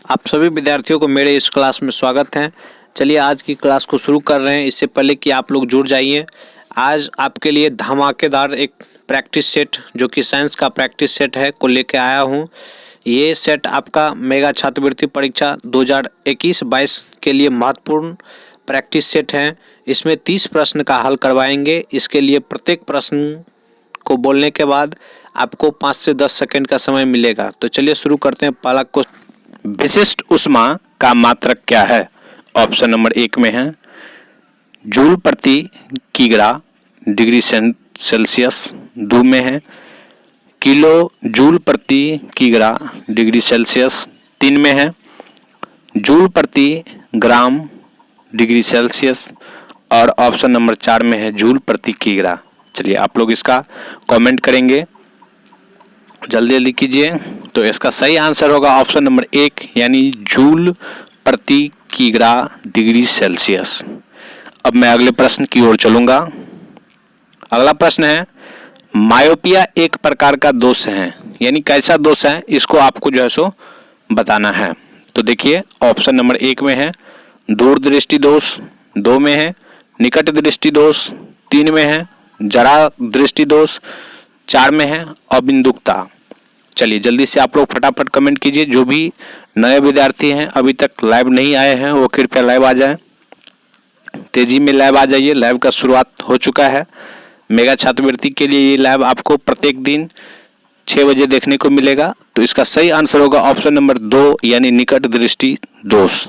आप सभी विद्यार्थियों को मेरे इस क्लास में स्वागत है। चलिए आज की क्लास को शुरू कर रहे हैं। इससे पहले कि आप लोग जुड़ जाइए, आज आपके लिए धमाकेदार एक प्रैक्टिस सेट जो कि साइंस का प्रैक्टिस सेट है को लेके आया हूँ। ये सेट आपका मेगा छात्रवृत्ति परीक्षा 2021-22 के लिए महत्वपूर्ण प्रैक्टिस सेट है। इसमें 30 प्रश्न का हल करवाएंगे। इसके लिए प्रत्येक प्रश्न को बोलने के बाद आपको 5 से 10 सेकंड का समय मिलेगा। तो चलिए शुरू करते हैं। पहला क्वेश्चन, विशिष्ट ऊष्मा का मात्रक क्या है? ऑप्शन नंबर 1 में है जूल प्रति किग्रा डिग्री सेल्सियस, 2 में है किलो जूल प्रति किग्रा डिग्री सेल्सियस, 3 में है जूल प्रति ग्राम डिग्री सेल्सियस और ऑप्शन नंबर 4 में है जूल प्रति किग्रा। चलिए आप लोग इसका कमेंट करेंगे, जल्दी जल्दी कीजिए। तो इसका सही आंसर होगा ऑप्शन नंबर 1 यानी जूल प्रति किग्रा डिग्री सेल्सियस। अब मैं अगले प्रश्न की ओर चलूंगा। अगला प्रश्न है, मायोपिया एक प्रकार का दोष है, यानी कैसा दोष है इसको आपको जो है सो बताना है। तो देखिए ऑप्शन नंबर 1 में है दूरदृष्टि दोष, 2 में है निकट दृष्टि दोष, 3 में है जरा दृष्टि दोष, 4 में है अबिंदुकता। चलिए जल्दी से आप लोग फटाफट कमेंट कीजिए। जो भी नए विद्यार्थी हैं अभी तक लाइव नहीं आए हैं वो कृपया लाइव आ जाएं, तेजी में लाइव आ जाइए। लाइव का शुरुआत हो चुका है। मेगा छात्रवृत्ति के लिए ये लाइव आपको प्रत्येक दिन 6 बजे देखने को मिलेगा। तो इसका सही आंसर होगा ऑप्शन नंबर 2 यानी निकट दृष्टि दोष।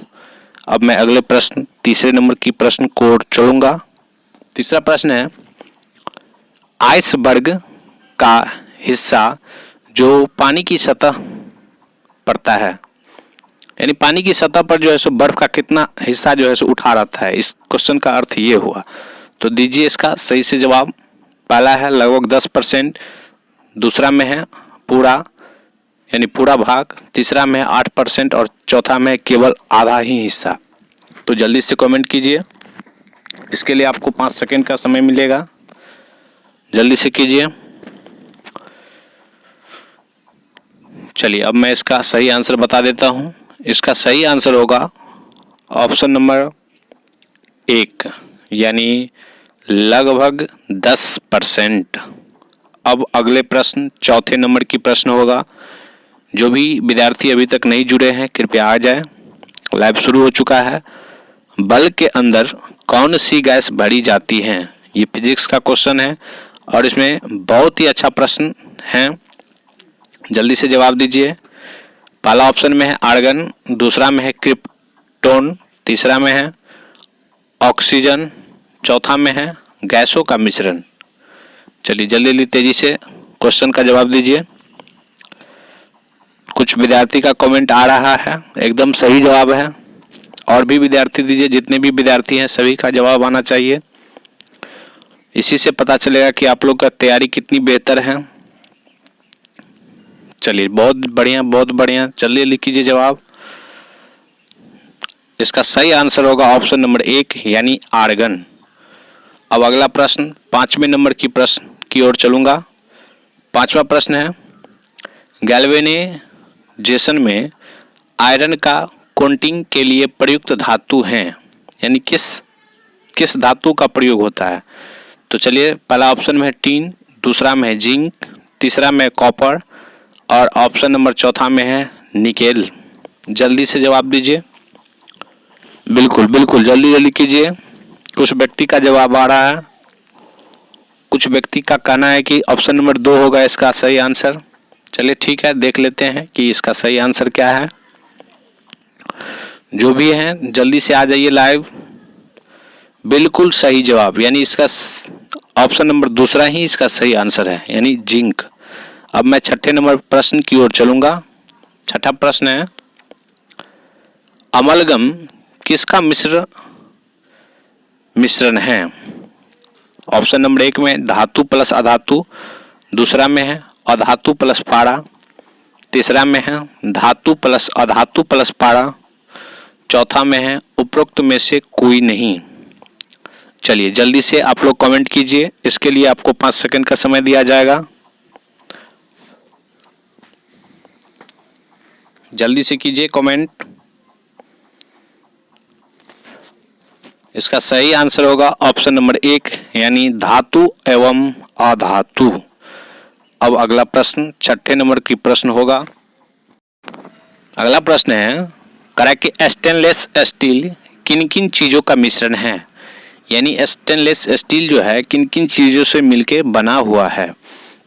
अब मैं अगले प्रश्न तीसरे नंबर की प्रश्न को चलूंगा। तीसरा प्रश्न है, आइसबर्ग का हिस्सा जो पानी की सतह पड़ता है, यानी पानी की सतह पर जो है सो बर्फ का कितना हिस्सा जो है सो उठा रहता है, इस क्वेश्चन का अर्थ ये हुआ। तो दीजिए इसका सही से जवाब। पहला है लगभग 10%, दूसरा में है पूरा यानी पूरा भाग, तीसरा में है 8% और चौथा में केवल आधा ही हिस्सा। तो जल्दी से कमेंट कीजिए। इसके लिए आपको 5 सेकंड का समय मिलेगा, जल्दी से कीजिए। चलिए अब मैं इसका सही आंसर बता देता हूं। इसका सही आंसर होगा ऑप्शन नंबर 1 यानी लगभग 10%। अब अगले प्रश्न चौथे नंबर की प्रश्न होगा। जो भी विद्यार्थी अभी तक नहीं जुड़े हैं कृपया आ जाएं, लाइव शुरू हो चुका है। बल्ब के अंदर कौन सी गैस भरी जाती है? ये फिजिक्स का क्वेश्चन है और इसमें बहुत ही अच्छा प्रश्न है, जल्दी से जवाब दीजिए। पहला ऑप्शन में है आर्गन, दूसरा में है क्रिप्टोन, तीसरा में है ऑक्सीजन, चौथा में है गैसों का मिश्रण। चलिए जल्दी जल्दी तेजी से क्वेश्चन का जवाब दीजिए। कुछ विद्यार्थी का कमेंट आ रहा है, एकदम सही जवाब है। और भी विद्यार्थी दीजिए, जितने भी विद्यार्थी हैं सभी का जवाब आना चाहिए। इसी से पता चलेगा कि आप लोग का तैयारी कितनी बेहतर है। चलिए बहुत बढ़िया बहुत बढ़िया, जल्दी जल्दी कीजिए जवाब। इसका सही आंसर होगा ऑप्शन नंबर 1 यानी आर्गन। अब अगला प्रश्न 5वें नंबर की प्रश्न की ओर चलूंगा। 5वां प्रश्न है, गैल्वेनाइजेशन में आयरन का कोटिंग के लिए प्रयुक्त धातु हैं, यानी किस धातु का प्रयोग होता है? तो चलिए पहला ऑप्शन में है टीन, दूसरा में है जिंक, तीसरा में है कॉपर और ऑप्शन नंबर चौथा में है निकेल। जल्दी से जवाब दीजिए, बिल्कुल बिल्कुल जल्दी जल्दी कीजिए। कुछ व्यक्ति का जवाब आ रहा है, कुछ व्यक्ति का कहना है कि ऑप्शन नंबर 2 होगा इसका सही आंसर। चलिए ठीक है, देख लेते हैं कि इसका सही आंसर क्या है। जो भी हैं जल्दी से आ जाइए लाइव। बिल्कुल सही जवाब, यानी इसका ऑप्शन नंबर दूसरा ही इसका सही आंसर है, यानी जिंक। अब मैं 6ठे नंबर प्रश्न की ओर चलूंगा। 6ठा प्रश्न है, अमलगम किसका मिश्रण है? ऑप्शन नंबर 1 में धातु प्लस अधातु, दूसरा में है अधातु प्लस पारा, तीसरा में है धातु प्लस अधातु प्लस पारा, चौथा में है उपरोक्त में से कोई नहीं। चलिए जल्दी से आप लोग कमेंट कीजिए। इसके लिए आपको 5 सेकंड का समय दिया जाएगा, जल्दी से कीजिए कमेंट। इसका सही आंसर होगा ऑप्शन नंबर 1 यानी धातु एवं अधातु। अब अगला प्रश्न 6ठे नंबर की प्रश्न होगा। अगला प्रश्न है करा कि स्टेनलेस स्टील किन किन चीज़ों का मिश्रण है, यानी स्टेनलेस स्टील जो है किन किन चीज़ों से मिलके बना हुआ है।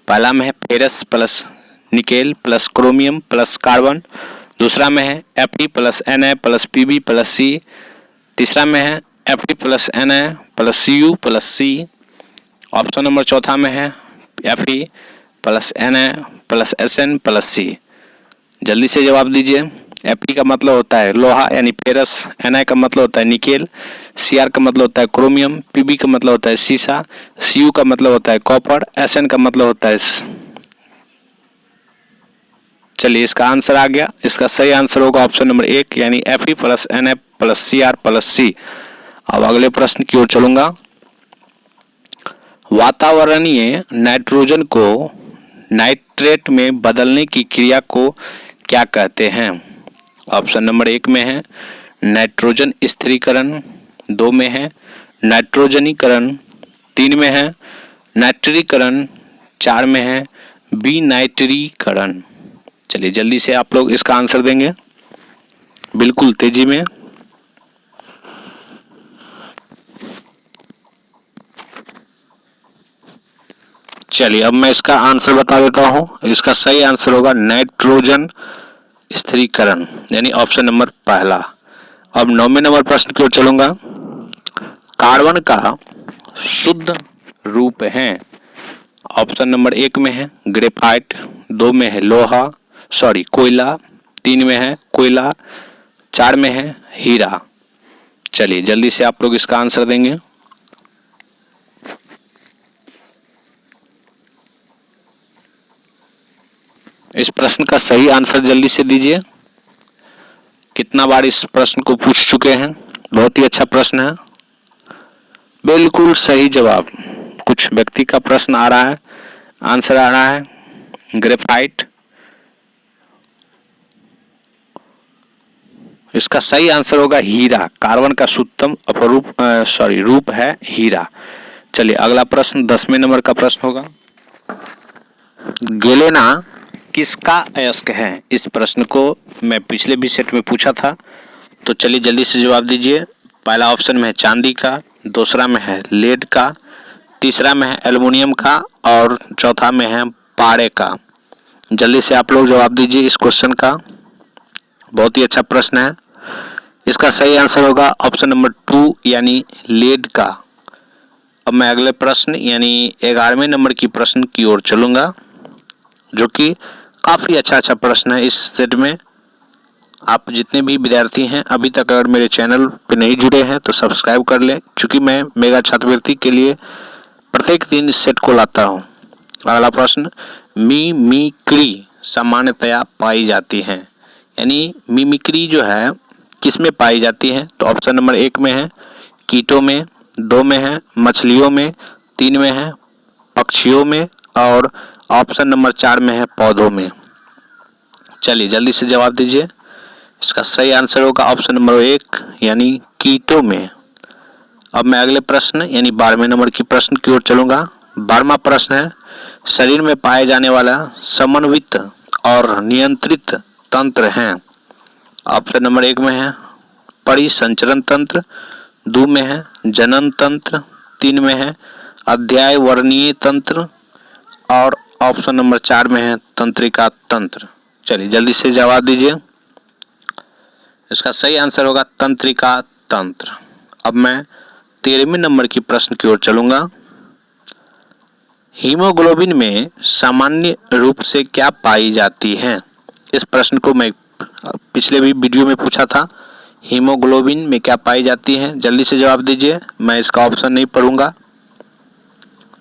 पहला में है ferrous plus nickel plus chromium plus carbon, दूसरा में है Fe plus Na plus Pb plus C, तीसरा में है Fe plus Na plus Cu plus C, option number चौथा में है Fe plus Na plus Sn plus C। जल्दी से जवाब दीजिए। Fe का मतलब होता है लोहा यानी फेरस, Na का मतलब होता है निकेल, Cr का मतलब होता है क्रोमियम, Pb का मतलब होता है सीसा, Cu का मतलब होता है कॉपर, Sn का मतलब होता है। चलिए इसका आंसर आ गया। इसका सही आंसर होगा ऑप्शन नंबर 1 यानी Fe plus Na plus Cr plus C। अब अगले प्रश्न की ओर चलूंगा। वातावरणीय नाइट्रोजन को नाइट्रेट में बदलने की क्रिया को क्या कहते हैं। ऑप्शन नंबर 1 में है नाइट्रोजन स्थिरीकरण, 2 में है नाइट्रोजनीकरण, 3 में है नाइट्रीकरण, 4 में है विनाइट्रीकरण। चलिए जल्दी से आप लोग इसका आंसर देंगे बिल्कुल तेजी में। चलिए अब मैं इसका आंसर बता देता हूं। इसका सही आंसर होगा नाइट्रोजन स्थिरीकरण यानी ऑप्शन नंबर पहला। अब 9वें नंबर प्रश्न की ओर चलूंगा। कार्बन का शुद्ध रूप है। ऑप्शन नंबर 1 में है ग्रेफाइट, 2 में है कोयला, 3 में है कोयला, 4 में है हीरा। चलिए जल्दी से आप लोग इसका आंसर देंगे। इस प्रश्न का सही आंसर जल्दी से दीजिए। कितना बार इस प्रश्न को पूछ चुके हैं। बहुत ही अच्छा प्रश्न है। बिल्कुल सही जवाब। कुछ व्यक्ति का प्रश्न आ रहा है, आंसर आ रहा है ग्रेफाइट। इसका सही आंसर होगा हीरा। कार्बन का शुद्धतम रूप है हीरा। चलिए अगला प्रश्न 10वें नंबर का प्रश्न होगा। गेलेना किसका अयस्क है। इस प्रश्न को मैं पिछले भी सेट में पूछा था, तो चलिए जल्दी से जवाब दीजिए। पहला ऑप्शन में है चांदी का, दूसरा में है लेड का, तीसरा में है एल्युमिनियम का और चौथा में है पारे का। जल्दी से आप लोग जवाब दीजिए इस क्वेश्चन का। बहुत ही अच्छा प्रश्न है। इसका सही आंसर होगा ऑप्शन नंबर 2 यानी लेड का। अब मैं अगले प्रश्न यानी 11वें नंबर की प्रश्न की ओर चलूंगा, जो कि काफ़ी अच्छा प्रश्न है। इस सेट में आप जितने भी विद्यार्थी हैं अभी तक अगर मेरे चैनल पे नहीं जुड़े हैं तो सब्सक्राइब कर लें, क्योंकि मैं मेगा छात्रवृत्ति के लिए प्रत्येक दिन इस सेट को लाता हूं। अगला प्रश्न, मिमिक्री सामान्यतया पाई जाती है, यानी मिमिक्री जो है किसमें पाई जाती है। तो ऑप्शन नंबर 1 में है कीटों में, 2 में है मछलियों में, 3 में है पक्षियों में और ऑप्शन नंबर 4 में है पौधों में। चलिए जल्दी से जवाब दीजिए। इसका सही आंसर होगा ऑप्शन नंबर 1 यानी कीटों में। अब मैं अगले प्रश्न यानी 12वें नंबर की प्रश्न की ओर चलूंगा। 12वां प्रश्न है शरीर में पाए जाने वाला समन्वित और नियंत्रित तंत्र है। ऑप्शन नंबर 1 में है परिसंचरण तंत्र, 2 में है जनन तंत्र, 3 में है अध्याय वर्णीय तंत्र और ऑप्शन नंबर 4 में है तंत्रिका तंत्र। चलिए जल्दी से जवाब दीजिए। इसका सही आंसर होगा तंत्रिका तंत्र। अब मैं 13वें नंबर की प्रश्न की ओर चलूंगा। हीमोग्लोबिन में सामान्य रूप से क्या पाई जाती है। इस प्रश्न को मैं पिछले भी वीडियो में पूछा था। हीमोग्लोबिन में क्या पाई जाती है, जल्दी से जवाब दीजिए। मैं इसका ऑप्शन नहीं पढ़ूंगा,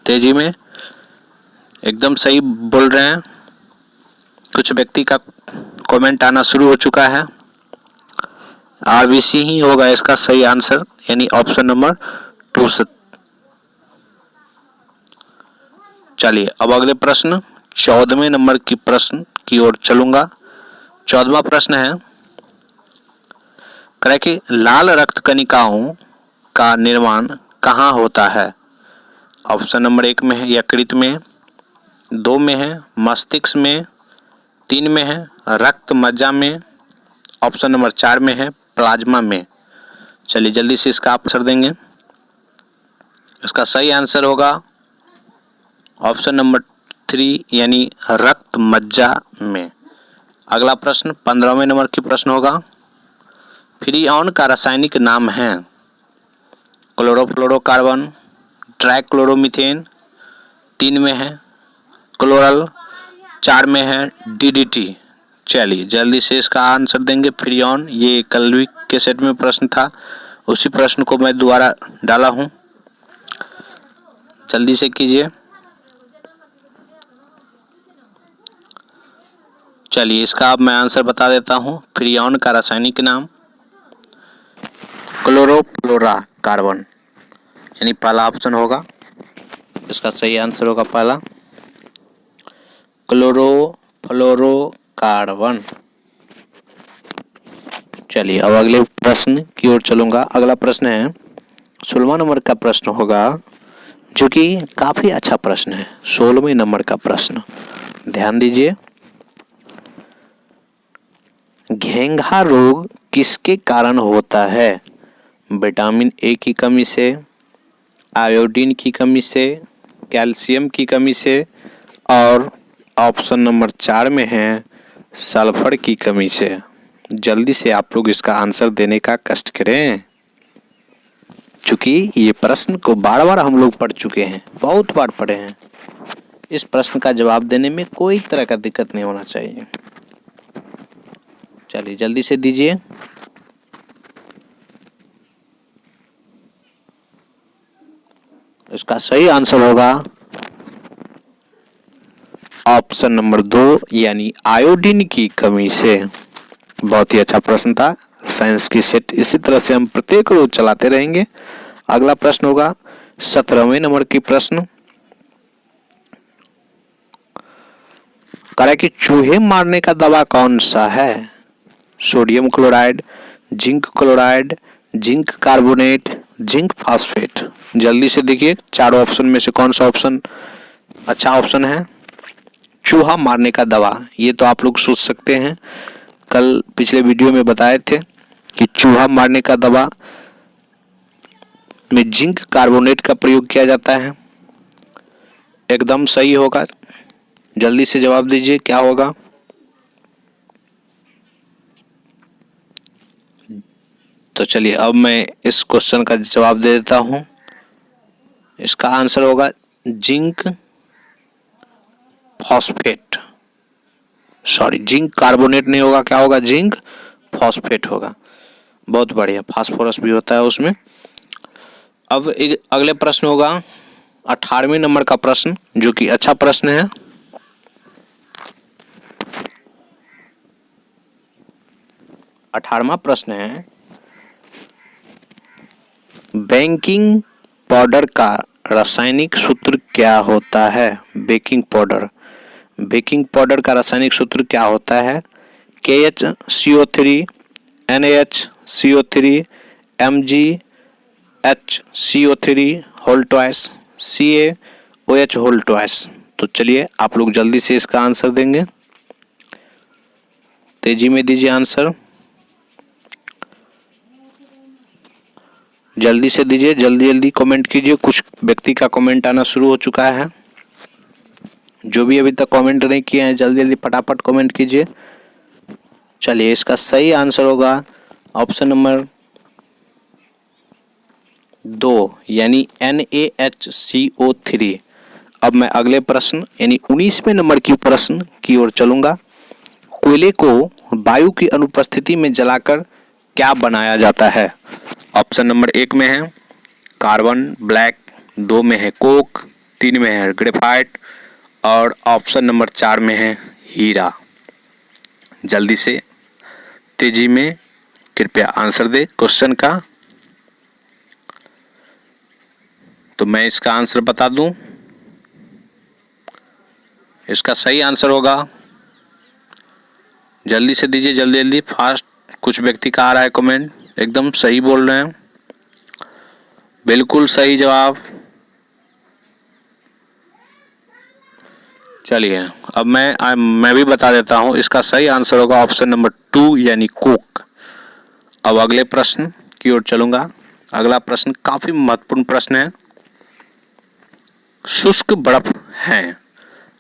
तेजी में एकदम सही बोल रहे हैं। कुछ व्यक्ति का कमेंट आना शुरू हो चुका है। आरबीसी ही होगा इसका सही आंसर, यानी ऑप्शन नंबर 2। चलिए अब अगले प्रश्न 14वें नंबर की प्रश्न की ओर चलूंगा। 14वां प्रश्न है कि लाल रक्त कणिकाओं का निर्माण कहाँ होता है? ऑप्शन नंबर 1 में है यकृत में, 2 में है मस्तिष्क में, 3 में है रक्त मज्जा में, ऑप्शन नंबर 4 में है प्लाज्मा में। चलिए जल्दी से इसका आंसर देंगे। इसका सही आंसर होगा ऑप्शन नंबर 3 यानी रक्त मज्जा में। अगला प्रश्न 15वें नंबर की प्रश्न होगा, फ्रीऑन का रासायनिक नाम है क्लोरोफ्लोरोकार्बन, ट्राइक्लोरोमीथेन, 3 में है क्लोरल, 4 में है DDT। चलिए जल्दी से इसका आंसर देंगे। फ्रीऑन, ये कल के सेट में प्रश्न था, उसी प्रश्न को मैं दोबारा डाला हूं, जल्दी से कीजिए। चलिए इसका अब मैं आंसर बता देता हूं। फ्रीऑन का रासायनिक नाम क्लोरोफ्लोरोकार्बन, यानी पहला ऑप्शन होगा। इसका सही आंसर होगा पहला क्लोरोफ्लोरोकार्बन। चलिए अब अगले प्रश्न की ओर चलूंगा। अगला प्रश्न है 16वां नंबर का प्रश्न होगा, जो कि काफी अच्छा प्रश्न है। 16वें नंबर का प्रश्न ध्यान दीजिए। घेंघा रोग किसके कारण होता है? विटामिन ए की कमी से, आयोडीन की कमी से, कैल्शियम की कमी से, और ऑप्शन नंबर 4 में है सल्फर की कमी से। जल्दी से आप लोग इसका आंसर देने का कष्ट करें, क्योंकि ये प्रश्न को बार बार हम लोग पढ़ चुके हैं, बहुत बार पढ़े हैं। इस प्रश्न का जवाब देने में कोई तरह का दिक्कत नहीं होना चाहिए। चलिए जल्दी से दीजिए। इसका सही आंसर होगा ऑप्शन नंबर 2 यानी आयोडीन की कमी से। बहुत ही अच्छा प्रश्न था। साइंस की सेट इसी तरह से हम प्रत्येक रोज चलाते रहेंगे। अगला प्रश्न होगा 17वें नंबर की प्रश्न, कह कि चूहे मारने का दवा कौन सा है? Sodium chloride, zinc chloride, zinc carbonate, zinc phosphate. जल्दी से देखिए चारों ऑप्शन में से कौन सा ऑप्शन अच्छा ऑप्शन है। चूहा मारने का दवा, ये तो आप लोग सोच सकते हैं, कल पिछले वीडियो में बताए थे कि चूहा मारने का दवा में जिंक कार्बोनेट का प्रयोग किया जाता है। एकदम सही होगा। जल्दी से जवाब दीजिए क्या होगा। तो चलिए अब मैं इस क्वेश्चन का जवाब दे देता हूं। इसका आंसर होगा zinc phosphate, sorry zinc carbonate नहीं होगा, क्या होगा, जिंक फॉस्फेट होगा। बहुत बढ़िया, फास्फोरस भी होता है उसमें। अब एक अगले प्रश्न होगा 18वें नंबर का प्रश्न, जो कि अच्छा प्रश्न है। अठारहवां प्रश्न है, बेकिंग पाउडर का रासायनिक सूत्र क्या होता है? बेकिंग पाउडर, बेकिंग पाउडर का रासायनिक सूत्र क्या होता है? KHCO3, NaHCO3, MgHCO3 whole twice, CaOH whole twice. तो चलिए आप लोग जल्दी से इसका आंसर देंगे, तेजी में दीजिए आंसर, जल्दी से दीजिए, जल्दी जल्दी कमेंट कीजिए। कुछ व्यक्ति का कमेंट आना शुरू हो चुका है। जो भी अभी तक कमेंट नहीं किए हैं जल्दी जल्दी फटाफट कमेंट कीजिए। चलिए इसका सही आंसर होगा ऑप्शन नंबर 2 यानी NaHCO3। अब मैं अगले प्रश्न यानी 19वें नंबर की प्रश्न की ओर चलूंगा। कोयले को वायु की अनुपस्थिति में जलाकर क्या बनाया जाता है? ऑप्शन नंबर 1 में है कार्बन ब्लैक, 2 में है कोक, 3 में है ग्रेफाइट, और ऑप्शन नंबर 4 में है हीरा। जल्दी से तेजी में कृपया आंसर दे क्वेश्चन का। तो मैं इसका आंसर बता दूं। इसका सही आंसर होगा, जल्दी से दीजिए, जल्दी जल्दी फास्ट। कुछ व्यक्ति का आ रहा है कमेंट, एकदम सही बोल रहे हैं। बिल्कुल सही जवाब। चलिए अब मैं भी बता देता हूं, इसका सही आंसर होगा ऑप्शन नंबर 2 यानी कोक। अब अगले प्रश्न की ओर चलूंगा। अगला प्रश्न काफी महत्वपूर्ण प्रश्न है। शुष्क बर्फ है,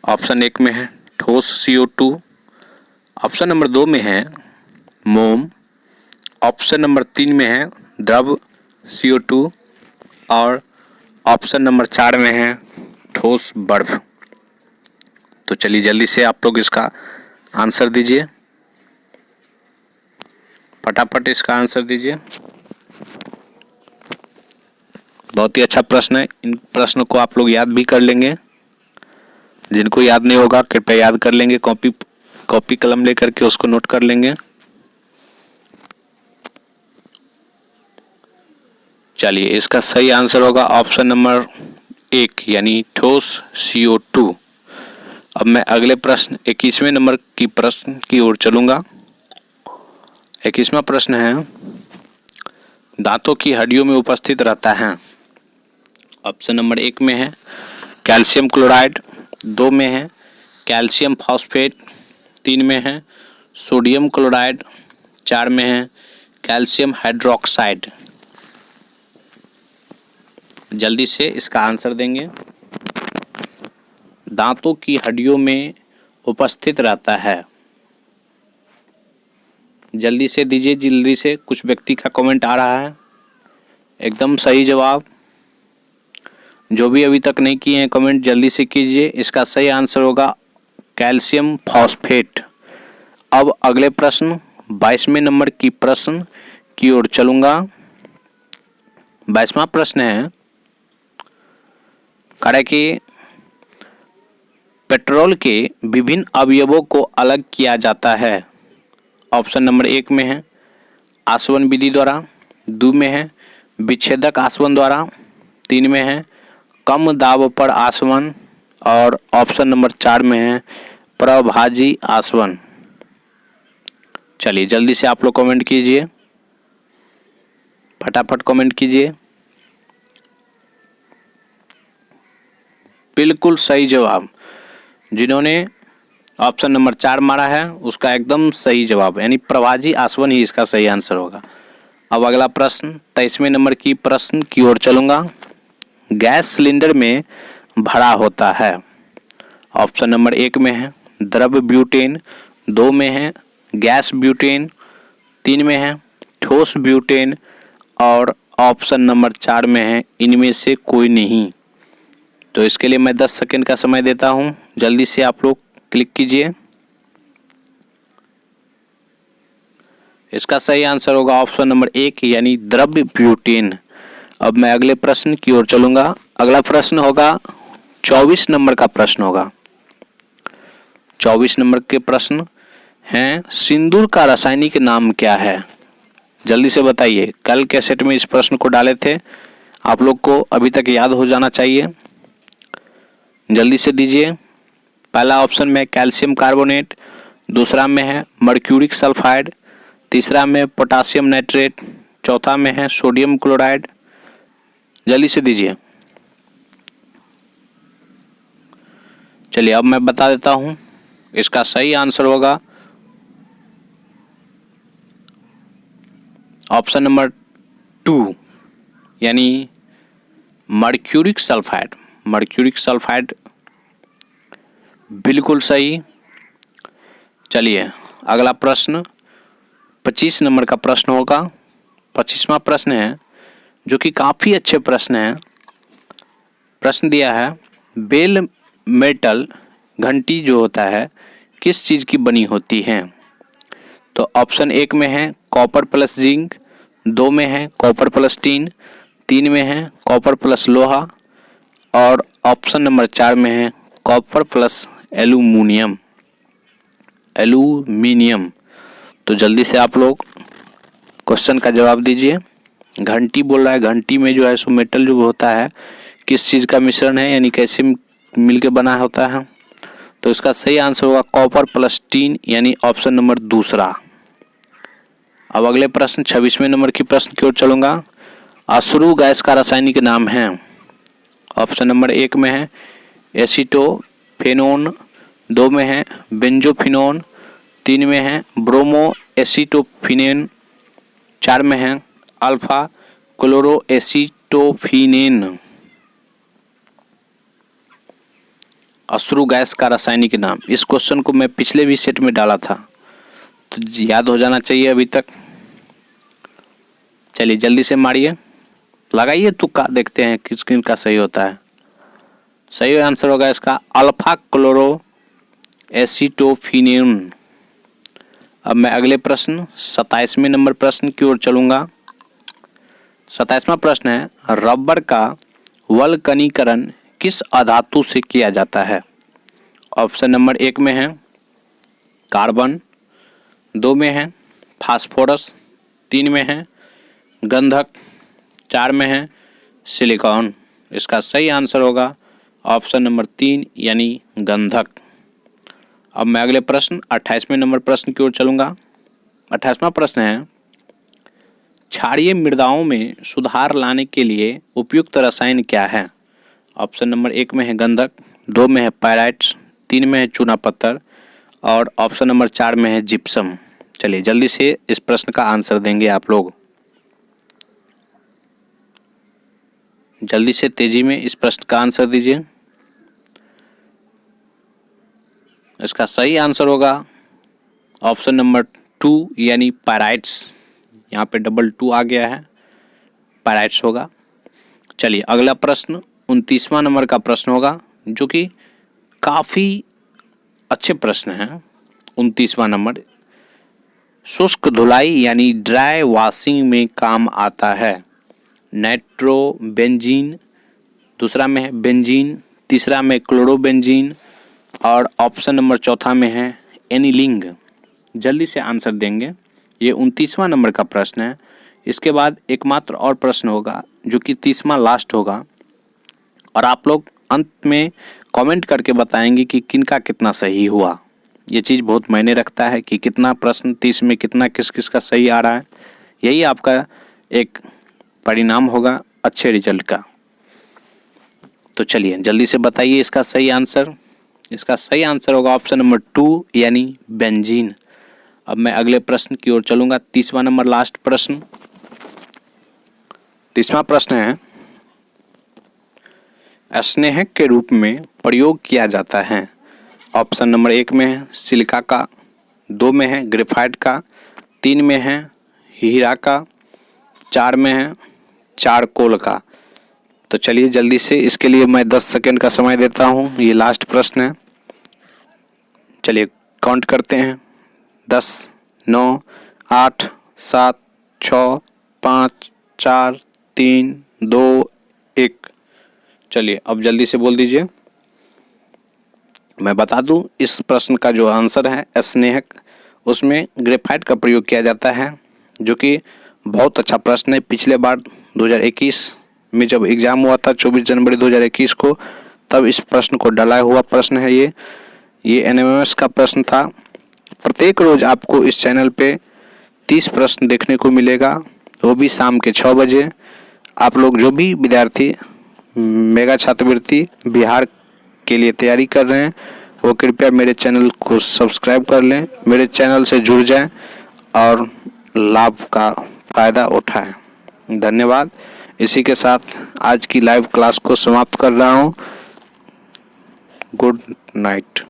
ऑप्शन 1 में है ठोस CO2, ऑप्शन नंबर 2 में है मोम, ऑप्शन नंबर 3 में है द्रव CO2 और ऑप्शन नंबर 4 में है ठोस बर्फ। तो चलिए जल्दी से आप लोग इसका आंसर दीजिए, फटाफट इसका आंसर दीजिए। बहुत ही अच्छा प्रश्न है, इन प्रश्नों को आप लोग याद भी कर लेंगे। जिनको याद नहीं होगा कृपया याद कर लेंगे, कॉपी कलम लेकर के उसको नोट कर लेंगे। चलिए इसका सही आंसर होगा ऑप्शन नंबर 1 यानी ठोस CO2। अब मैं अगले प्रश्न 21वें नंबर की प्रश्न की ओर चलूंगा। 21वां प्रश्न है, दांतों की हड्डियों में उपस्थित रहता है। ऑप्शन नंबर 1 में है कैल्शियम क्लोराइड, 2 में है कैल्शियम फॉस्फेट, 3 में है सोडियम क्लोराइड, 4 में है कैल्शियम हाइड्रोक्साइड। जल्दी से इसका आंसर देंगे। दांतों की हड्डियों में उपस्थित रहता है, जल्दी से दीजिए, जल्दी से। कुछ व्यक्ति का कमेंट आ रहा है। एकदम सही जवाब। जो भी अभी तक नहीं किए हैं कमेंट जल्दी से कीजिए। इसका सही आंसर होगा कैल्शियम फॉस्फेट। अब अगले प्रश्न 22वें नंबर की प्रश्न की ओर चलूंगा। 22वां प्रश्न है, करें कि पेट्रोल के विभिन्न अवयवों को अलग किया जाता है। ऑप्शन नंबर 1 में है आसवन विधि द्वारा, 2 में है विच्छेदक आसवन द्वारा, 3 में है कम दाब पर आसवन और ऑप्शन नंबर 4 में है प्रभाजी आसवन। चलिए जल्दी से आप लोग कमेंट कीजिए, फटाफट कमेंट कीजिए। बिल्कुल सही जवाब। जिन्होंने ऑप्शन नंबर 4 मारा है उसका एकदम सही जवाब, यानी प्रभाजी आसवन ही इसका सही आंसर होगा। अब अगला प्रश्न 23वें नंबर की प्रश्न की ओर चलूंगा। गैस सिलेंडर में भरा होता है। ऑप्शन नंबर 1 में है द्रव ब्यूटेन, 2 में है गैस ब्यूटेन, 3 में है ठोस ब्यूटेन और ऑप्शन नंबर 4 में है इनमें से कोई नहीं। तो इसके लिए मैं 10 सेकंड का समय देता हूं, जल्दी से आप लोग क्लिक कीजिए। इसका सही आंसर होगा ऑप्शन नंबर 1 यानी द्रव ब्यूटेन। अब मैं अगले प्रश्न की ओर चलूंगा। अगला प्रश्न होगा 24 नंबर का प्रश्न होगा। 24 नंबर के प्रश्न हैं, सिंदूर का रासायनिक नाम क्या है? जल्दी से बताइए। कल के सेट में इस प्रश्न को डाले थे, आप लोग को अभी तक याद हो जाना चाहिए। जल्दी से दीजिए। पहला ऑप्शन में कैल्शियम कार्बोनेट, दूसरा में है मर्क्यूरिक सल्फाइड, तीसरा में पोटासियम नाइट्रेट, चौथा में है सोडियम क्लोराइड। जल्दी से दीजिए। चलिए अब मैं बता देता हूं, इसका सही आंसर होगा ऑप्शन नंबर 2 यानी मर्क्यूरिक सल्फाइड। मर्क्यूरिक सल्फाइड बिल्कुल सही। चलिए अगला प्रश्न 25 नंबर का प्रश्न होगा। 25वां प्रश्न है जो कि काफ़ी अच्छे प्रश्न है। प्रश्न दिया है, बेल मेटल घंटी जो होता है किस चीज़ की बनी होती है? तो ऑप्शन 1 में है कॉपर प्लस जिंक, 2 में है कॉपर प्लस टीन, 3 में है कॉपर प्लस लोहा और ऑप्शन नंबर 4 में है कॉपर प्लस एल्यूमिनियम। तो जल्दी से आप लोग क्वेश्चन का जवाब दीजिए। घंटी बोल रहा है, घंटी में जो है सो मेटल जो होता है किस चीज़ का मिश्रण है, यानी कैसे मिलके बना होता है? तो इसका सही आंसर होगा कॉपर प्लस टीन यानी ऑप्शन नंबर 2। अब अगले प्रश्न 26वें नंबर की प्रश्न की ओर चलूंगा। अश्रु गैस का रासायनिक नाम है। ऑप्शन नंबर 1 में है एसीटोफेनोन, 2 में है बेंजोफिनोन, 3 में है ब्रोमो एसीटोफिनेन, 4 में है अल्फा क्लोरो एसीटोफिनेन। अश्रु गैस का रासायनिक नाम। इस क्वेश्चन को मैं पिछले भी सेट में डाला था, तो याद हो जाना चाहिए अभी तक। चलिए जल्दी से मारिए, लगाइए तुक्का, देखते हैं किस किन का सही होता है। सही आंसर होगा इसका अल्फा क्लोरो एसीटोफिनेन। अब मैं अगले प्रश्न 27वें नंबर प्रश्न की ओर चलूंगा। 27वां प्रश्न है, रबर का वल्कनीकरण किस अधातु से किया जाता है? ऑप्शन नंबर 1 में है कार्बन, 2 में है फास्फोरस, 3 में है गंधक, 4 में है सिलिकॉन। इसका सही आंसर होगा ऑप्शन नंबर 3 यानी गंधक। अब मैं अगले प्रश्न 28वें नंबर प्रश्न की ओर चलूंगा। 28वां प्रश्न है, क्षारीय मृदाओं में सुधार लाने के लिए उपयुक्त रसायन क्या है? ऑप्शन नंबर 1 में है गंधक, 2 में है पायराइट्स, 3 में है चूना पत्थर और ऑप्शन नंबर 4 में है जिप्सम। चलिए जल्दी से इस प्रश्न का आंसर देंगे आप लोग। जल्दी से तेजी में इस प्रश्न का आंसर दीजिए। इसका सही आंसर होगा ऑप्शन नंबर 2 यानी पायराइट्स। यहाँ पे डबल 2 आ गया है, पायराइट्स होगा। चलिए अगला प्रश्न 29वां नंबर का प्रश्न होगा, जो कि काफ़ी अच्छे प्रश्न हैं। 29वां नंबर, शुष्क धुलाई यानी ड्राई वॉशिंग में काम आता है। नाइट्रोबेंजीन, दूसरा में है बेंजीन, तीसरा में क्लोरोबेंजीन और ऑप्शन नंबर 4 में है एनिलिंग। जल्दी से आंसर देंगे। ये 29वां नंबर का प्रश्न है। इसके बाद एकमात्र और प्रश्न होगा जो कि 30वां लास्ट होगा, और आप लोग अंत में कमेंट करके बताएंगे कि किनका कितना सही हुआ। ये चीज़ बहुत मायने रखता है कि कितना प्रश्न 30 में कितना किस किस का सही आ रहा है। यही आपका एक परिणाम होगा अच्छे रिजल्ट का। तो चलिए जल्दी से बताइए इसका सही आंसर। इसका सही आंसर होगा ऑप्शन नंबर 2 यानी बेंजीन। अब मैं अगले प्रश्न की ओर चलूंगा। 30वां नंबर लास्ट प्रश्न। 30वां प्रश्न है, स्नेहक के रूप में प्रयोग किया जाता है। ऑप्शन नंबर 1 में है सिलिका का, 2 में है ग्रेफाइट का, 3 में है हीरा का, 4 में है चारकोल का। तो चलिए जल्दी से, इसके लिए मैं 10 सेकंड का समय देता हूँ। ये लास्ट प्रश्न है। चलिए काउंट करते हैं। 10, 9, 8, 7, 6, 5, 4, 3, 2, 1। चलिए अब जल्दी से बोल दीजिए। मैं बता दूं, इस प्रश्न का जो आंसर है स्नेहक, उसमें ग्रेफाइट का प्रयोग किया जाता है, जो कि बहुत अच्छा प्रश्न है। पिछले बार 2021 में जब एग्ज़ाम हुआ था 24 जनवरी 2021 को, तब इस प्रश्न को डलाया हुआ प्रश्न है। ये एनएमएमएस का प्रश्न था। प्रत्येक रोज़ आपको इस चैनल पे 30 प्रश्न देखने को मिलेगा, वो भी शाम के 6 बजे। आप लोग जो भी विद्यार्थी मेगा छात्रवृत्ति बिहार के लिए तैयारी कर रहे हैं, वो कृपया मेरे चैनल को सब्सक्राइब कर लें, मेरे चैनल से जुड़ जाएं और लाभ का फ़ायदा उठाएं। धन्यवाद। इसी के साथ आज की लाइव क्लास को समाप्त कर रहा हूँ। Good night.